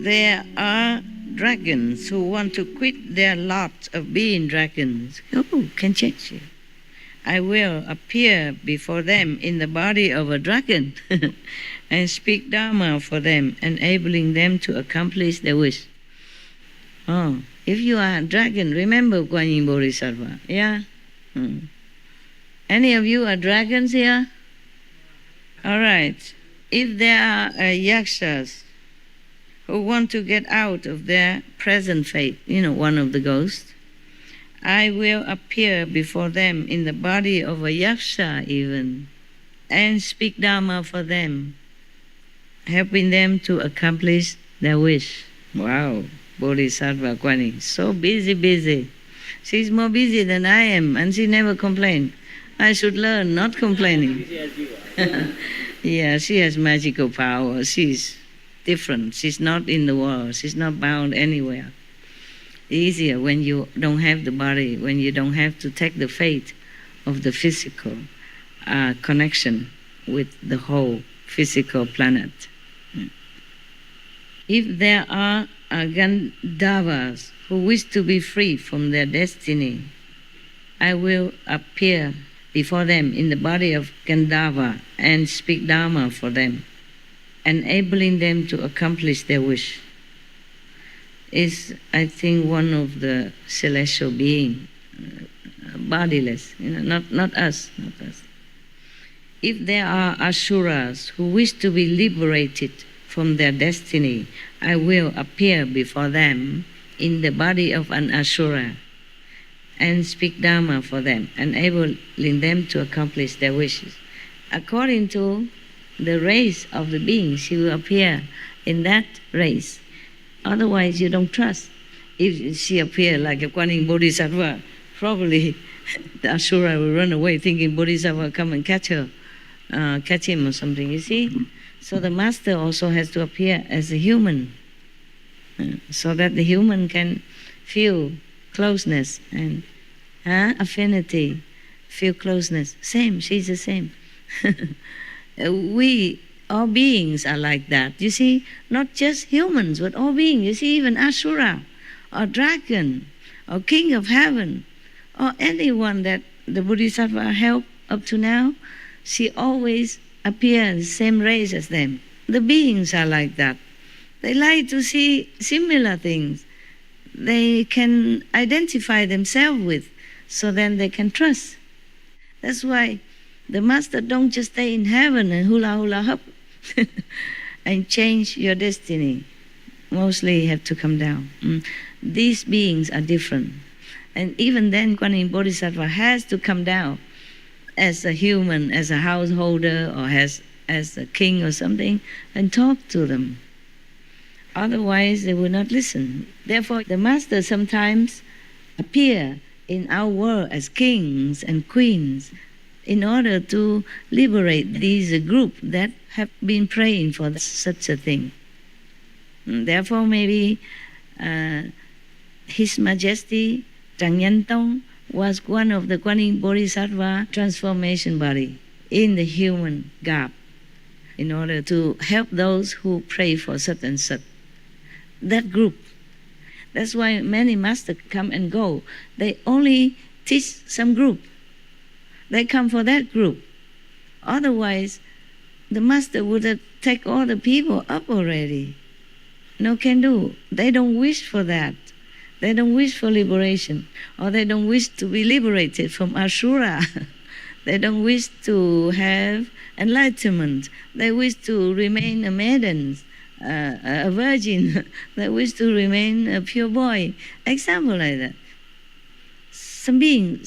there are dragons who want to quit their lot of being dragons, can change it. I will appear before them in the body of a dragon and speak Dharma for them, enabling them to accomplish their wish. If you are a dragon, remember Kuan Yin Bodhisattva, yeah? Any of you are dragons here? All right. If there are yakshas who want to get out of their present fate, one of the ghosts, I will appear before them in the body of a yaksha even, and speak Dharma for them, helping them to accomplish their wish. Wow, Bodhisattva Kuan Yin, so busy. She's more busy than I am, and she never complains. I should learn not complaining. Yeah, she has magical power. She's different. She's not in the world. She's not bound anywhere. Easier when you don't have the body, when you don't have to take the fate of the physical connection with the whole physical planet. If there are Gandharvas who wish to be free from their destiny, I will appear before them in the body of Gandharva and speak Dharma for them, enabling them to accomplish their wish. Is, I think, one of the celestial beings, bodiless, not us. If there are asuras who wish to be liberated from their destiny, I will appear before them in the body of an asura and speak Dharma for them, enabling them to accomplish their wishes. According to the race of the beings, she will appear in that race. Otherwise, you don't trust. If she appears like a Kuan Yin Bodhisattva, probably the asura will run away thinking Bodhisattva will come and catch him or something, you see? So the master also has to appear as a human, so that the human can feel closeness and affinity, feel closeness. Same, she's the same. All beings are like that. You see, not just humans, but all beings. You see, even Asura, or dragon, or king of heaven, or anyone that the Bodhisattva helped up to now, she always appears in the same race as them. The beings are like that. They like to see similar things they can identify themselves with, so then they can trust. That's why the master don't just stay in heaven and hula hop and change your destiny. Mostly you have to come down. These beings are different. And even then, Kuan Yin Bodhisattva has to come down as a human, as a householder, or as a king or something, and talk to them. Otherwise, they will not listen. Therefore, the master sometimes appear in our world as kings and queens in order to liberate these group that have been praying for such a thing. Therefore, maybe His Majesty Tràng Nhân Tông was one of the Kuan Yin Bodhisattva transformation body in the human garb in order to help those who pray for such and such. That group. That's why many masters come and go. They only teach some group. They come for that group. Otherwise, the master would have taken all the people up already. No can do. They don't wish for that. They don't wish for liberation, or they don't wish to be liberated from Asura. They don't wish to have enlightenment. They wish to remain a maiden, a virgin. They wish to remain a pure boy. Example like that. Some being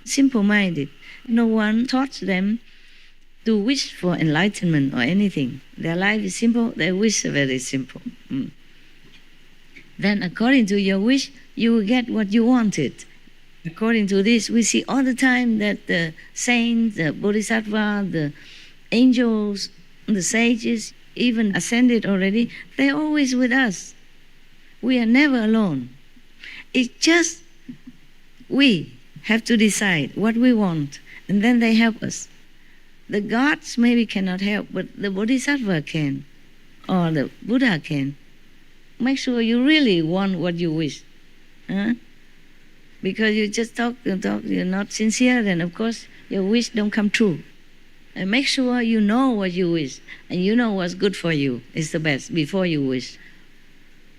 simple-minded. No one taught them to wish for enlightenment or anything. Their life is simple. They wish very simple. Then according to your wish, you will get what you wanted. According to this, we see all the time that the saints, the bodhisattva, the angels, the sages, even ascended already, they're always with us. We are never alone. It's just we have to decide what we want, and then they help us. The gods maybe cannot help, but the bodhisattva can. or the Buddha can. Make sure you really want what you wish. Huh? Because you just talk, you're not sincere, then of course your wish don't come true. And make sure you know what you wish, and you know what's good for you is the best before you wish.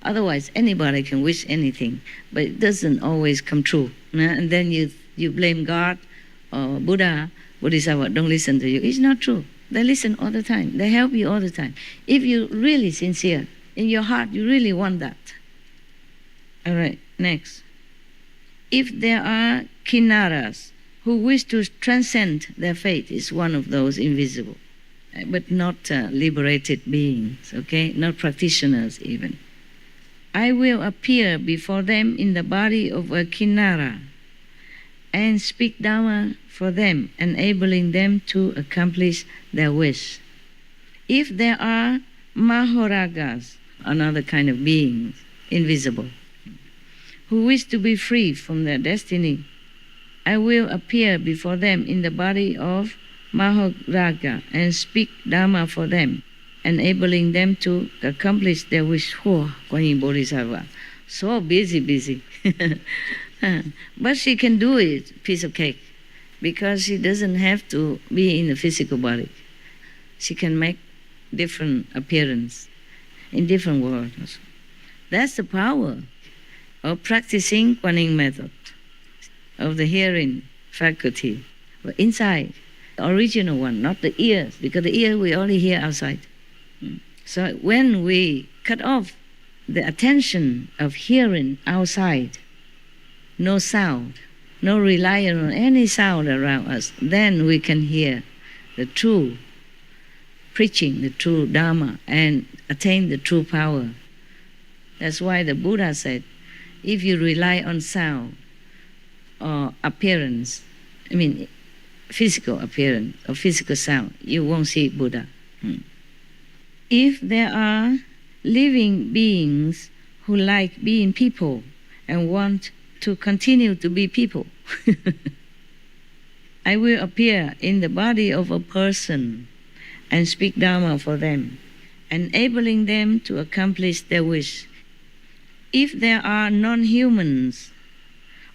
Otherwise, anybody can wish anything, but it doesn't always come true. And then you blame God or Buddha, Bodhisattva don't listen to you. It's not true. They listen all the time. They help you all the time. If you're really sincere, in your heart you really want that. All right, next. If there are kinnaras who wish to transcend their fate, is one of those invisible, but not liberated beings, okay? Not practitioners even. I will appear before them in the body of a kinnara and speak Dhamma for them, enabling them to accomplish their wish. If there are mahoragas, another kind of beings, invisible, who wish to be free from their destiny, I will appear before them in the body of Mahoraga and speak Dhamma for them, enabling them to accomplish their wish. Oh, Kuan Yin Bodhisattva, so busy. But she can do it, piece of cake, because she doesn't have to be in the physical body. She can make different appearance in different worlds. That's the power of practicing Kuan Yin method, of the hearing faculty. But inside, the original one, not the ears, because the ear we only hear outside. So when we cut off the attention of hearing outside, no sound, no relying on any sound around us, then we can hear the true preaching, the true Dhamma, and attain the true power. That's why the Buddha said, if you rely on sound or appearance, physical appearance or physical sound, you won't see Buddha. If there are living beings who like being people and want to continue to be people, I will appear in the body of a person and speak Dhamma for them, enabling them to accomplish their wish. If there are non-humans,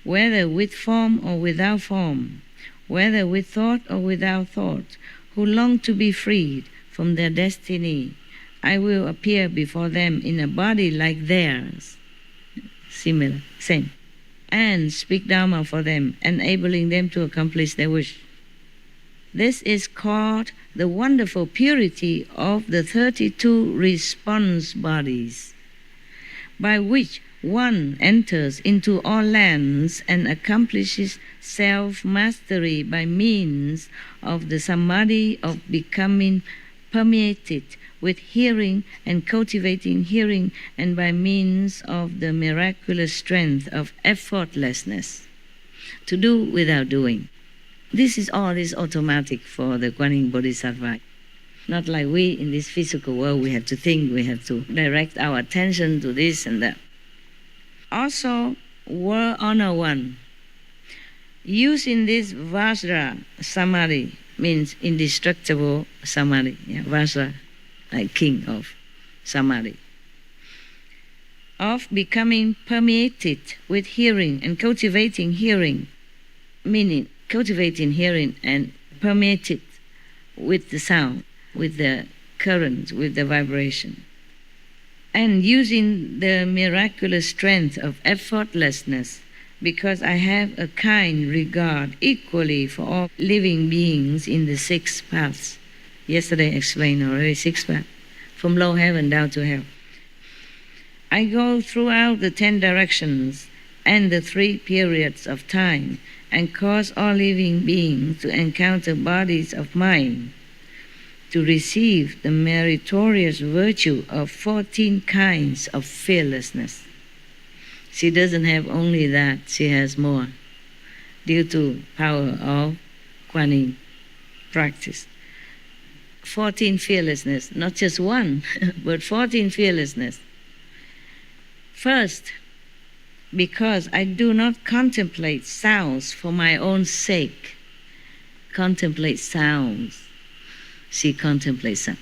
whether with form or without form, whether with thought or without thought, who long to be freed from their destiny, I will appear before them in a body like theirs, similar, same, and speak Dhamma for them, enabling them to accomplish their wish. This is called the wonderful purity of the 32 response bodies, by which one enters into all lands and accomplishes self-mastery by means of the samadhi of becoming permeated with hearing and cultivating hearing, and by means of the miraculous strength of effortlessness, to do without doing. This is automatic for the Kuan Yin Bodhisattva. Not like we in this physical world, we have to think, we have to direct our attention to this and that. Also, World Honor One, using this Vajra Samadhi, means indestructible Samadhi. Vajra, like king of Samadhi. Of becoming permeated with hearing and cultivating hearing, meaning cultivating hearing and permeated with the sound, with the current, with the vibration. And using the miraculous strength of effortlessness, because I have a kind regard equally for all living beings in the 6 paths. Yesterday I explained already 6 paths, from low heaven down to hell. I go throughout the 10 directions and the 3 periods of time, and cause all living beings to encounter bodies of mind, to receive the meritorious virtue of 14 kinds of fearlessness. She doesn't have only that, she has more, due to power of Kuan Yin practice. 14 fearlessness, not just one, but 14 fearlessness. First, because I do not contemplate sounds for my own sake. Contemplate sounds. She contemplates sounds.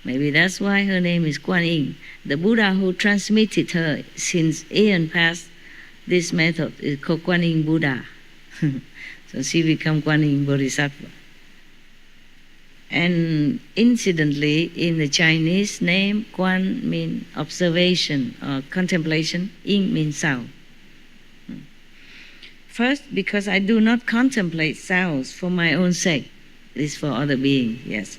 Maybe that's why her name is Kuan Yin. The Buddha who transmitted her since eon past this method is called Kuan Yin Buddha. So she became Kuan Yin Bodhisattva. And incidentally, in the Chinese name, Kuan means observation or contemplation, Yin means sound. First, because I do not contemplate sounds for my own sake. It is for other beings, yes.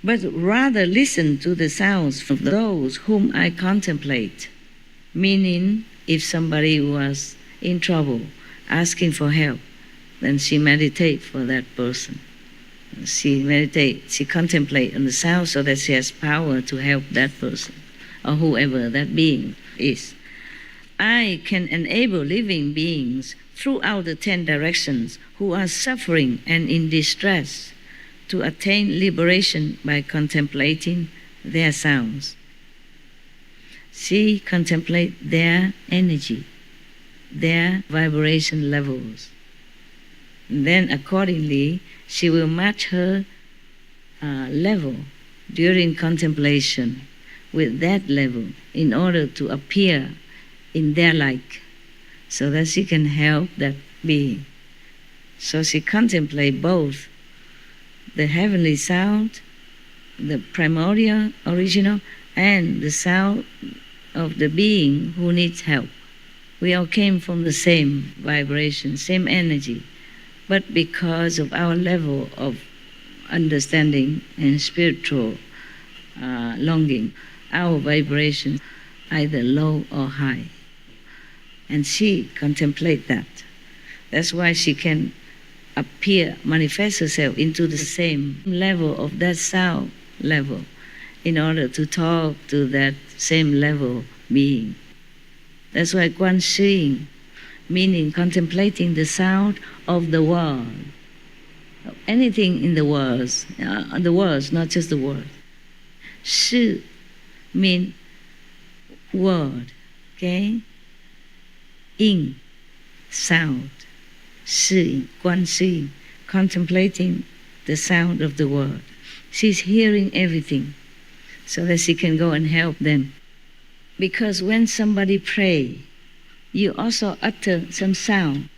But rather listen to the sounds from those whom I contemplate. Meaning, if somebody was in trouble, asking for help, then she meditates for that person. She meditates, she contemplates on the sound so that she has power to help that person or whoever that being is. I can enable living beings throughout the 10 directions who are suffering and in distress to attain liberation by contemplating their sounds. She contemplates their energy, their vibration levels. And then accordingly, she will match her level during contemplation with that level in order to appear in their like, so that she can help that being. So she contemplates both the heavenly sound, the primordial, original, and the sound of the being who needs help. We all came from the same vibration, same energy, but because of our level of understanding and spiritual longing, our vibration either low or high. And she contemplates that. That's why she can appear, manifest herself into the same level of that sound level in order to talk to that same level being. That's why Quan Shi, meaning contemplating the sound of the world. Anything in the words, not just the word. Shi means word, okay? Yin, sound. Shi, Quan Shi, contemplating the sound of the word. She's hearing everything so that she can go and help them. Because when somebody prays, you also utter some sound.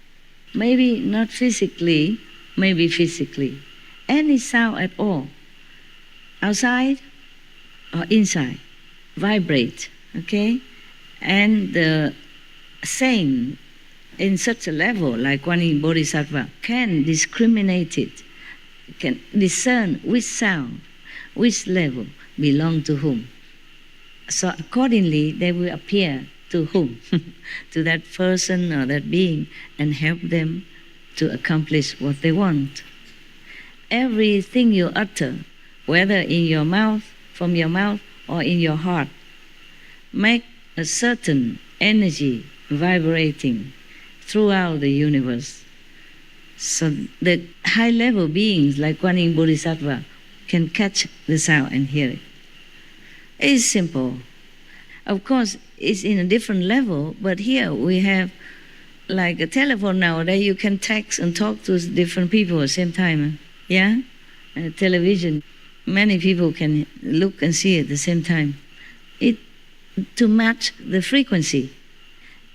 Maybe not physically, maybe physically. Any sound at all. Outside or inside. Vibrate, okay? And the saint in such a level, like Kuan Yin Bodhisattva, can discriminate it, can discern which sound, which level belong to whom. So accordingly, they will appear to whom? To that person or that being, and help them to accomplish what they want. Everything you utter, whether in your mouth, from your mouth, or in your heart, make a certain energy vibrating throughout the universe. So the high-level beings like Kuan Yin Bodhisattva can catch the sound and hear it. It's simple. Of course, it's in a different level, but here we have like a telephone nowadays. You can text and talk to different people at the same time. Yeah? And television, many people can look and see at the same time. It to match the frequency.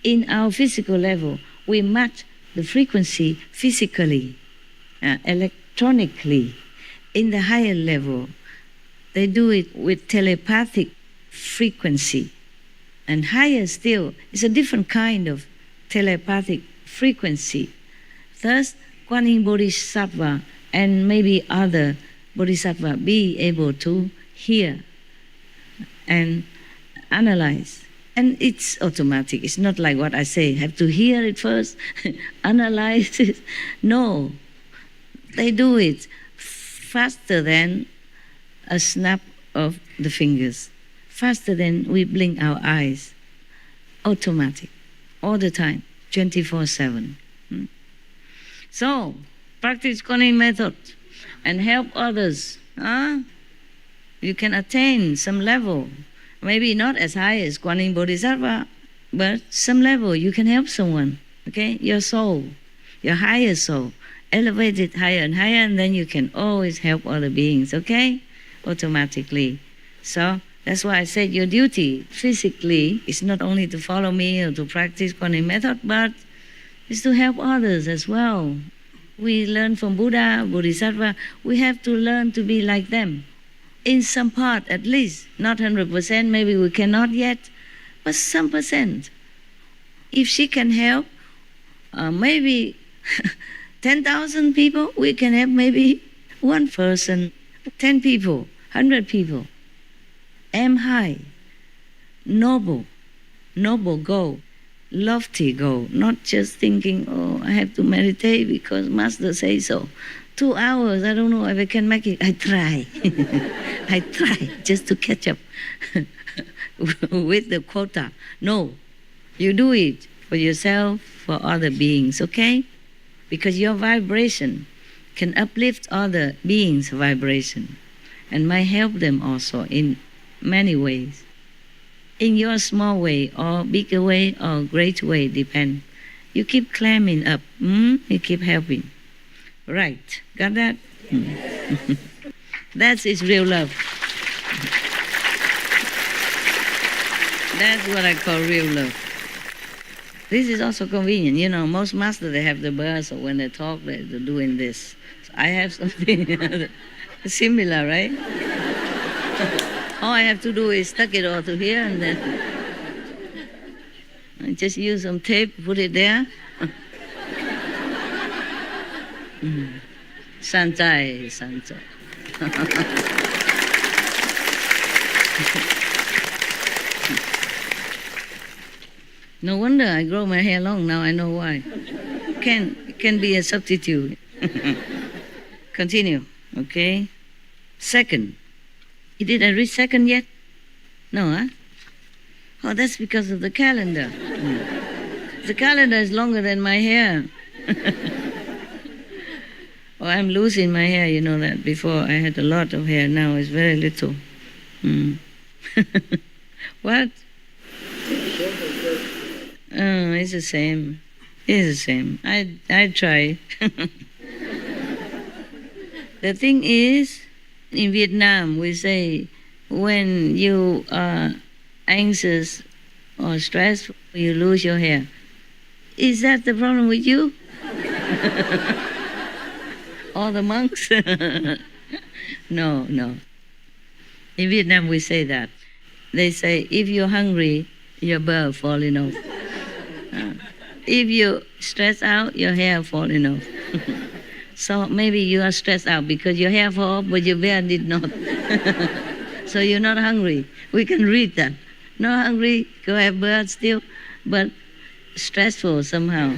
In our physical level, we match the frequency physically, electronically. In the higher level, they do it with telepathic frequency. And higher still, it's a different kind of telepathic frequency. Thus, Kuan Yin Bodhisattva and maybe other Bodhisattva be able to hear and analyze. And it's automatic. It's not like what I say, have to hear it first, analyze it. No, they do it faster than a snap of the fingers, faster than we blink our eyes. Automatic, all the time, 24/7. So, practice Kuan Yin method and help others. You can attain some level. Maybe not as high as Kuan Yin Bodhisattva, but some level you can help someone, okay? Your soul, your higher soul, elevate it higher and higher, and then you can always help other beings, okay? Automatically. So that's why I said your duty physically is not only to follow me or to practice Kuan Yin method, but is to help others as well. We learn from Buddha, Bodhisattva, we have to learn to be like them. In some part at least, not 100%, maybe we cannot yet, but some percent. If she can help maybe 10,000 people, we can help maybe one person, 10 people, 100 people. Aim high, noble goal, lofty goal, not just thinking, oh, I have to meditate because Master says so. 2 hours, I don't know if I can make it. I try. I try just to catch up with the quota. No, you do it for yourself, for other beings, okay? Because your vibration can uplift other beings' vibration and might help them also in many ways. In your small way or bigger way or great way, depend. You keep climbing up, you keep helping. Right, got that? That's its real love. That's what I call real love. This is also convenient. You know, most masters, they have the birds, or when they talk, they're doing this. So I have something similar, right? All I have to do is stuck it all to here, and then I just use some tape, put it there. Sanjay. No wonder I grow my hair long now. I know why. Can be a substitute. Continue, okay? Second. Did I read second yet? No, huh? Oh, that's because of the calendar. The calendar is longer than my hair. Oh, I'm losing my hair, you know that. Before I had a lot of hair, now it's very little. What? Oh, it's the same. It's the same. I try. The thing is, in Vietnam, we say when you are anxious or stressed, you lose your hair. Is that the problem with you? All the monks? No. In Vietnam, we say that. They say, if you're hungry, your bird falling off. If you stress out, your hair falling off. So maybe you are stressed out because your hair fall off, but your bear did not. So you're not hungry. We can read that. Not hungry, go have bird still, but stressful somehow.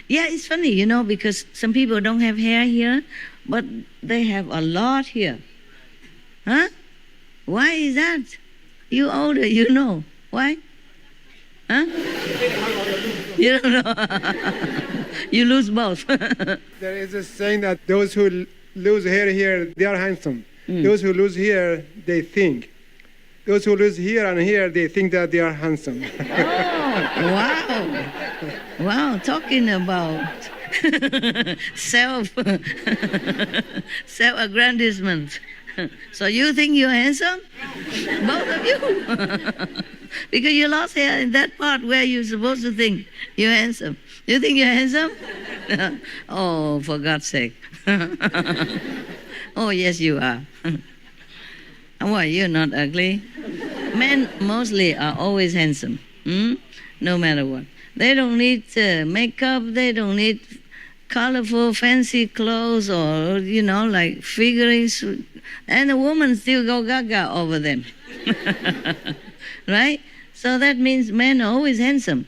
Yeah, it's funny, you know, because some people don't have hair here, but they have a lot here. Huh? Why is that? You older, you know. Why? Huh? You don't know. You lose both. There is a saying that those who lose hair here, they are handsome. Those who lose here, they think. Those who lose here and here, they think that they are handsome. Oh, wow. Wow, talking about self-aggrandizement. So you think you're handsome? Both of you. Because you lost hair in that part where you're supposed to think you're handsome. You think you're handsome? Oh, for God's sake. Oh, yes, you are. Why, you're not ugly? Men mostly are always handsome, no matter what. They don't need makeup, they don't need colorful, fancy clothes or, you know, like figurines. And the woman still go gaga over them. Right? So that means men are always handsome.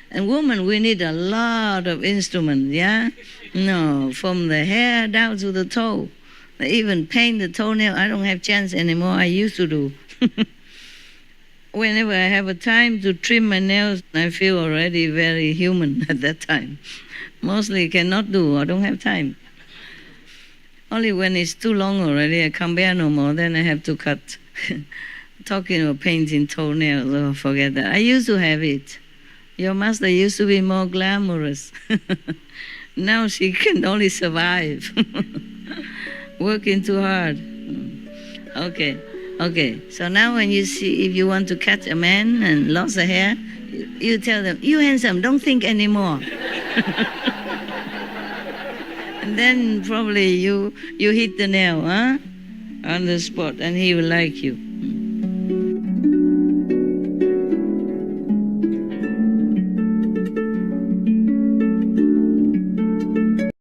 And women, we need a lot of instruments, yeah? No, from the hair down to the toe. Even paint the toenail, I don't have chance anymore. I used to do. Whenever I have a time to trim my nails, I feel already very human at that time. Mostly cannot do, I don't have time. Only when it's too long already, I can't bear no more, then I have to cut. Talking of painting toenails, oh, forget that. I used to have it. Your master used to be more glamorous. Now she can only survive. Working too hard. Okay. Okay. So now when you see, if you want to catch a man and lost the hair, you tell them, you handsome, don't think anymore. And then probably you hit the nail, huh? On the spot, and he will like you.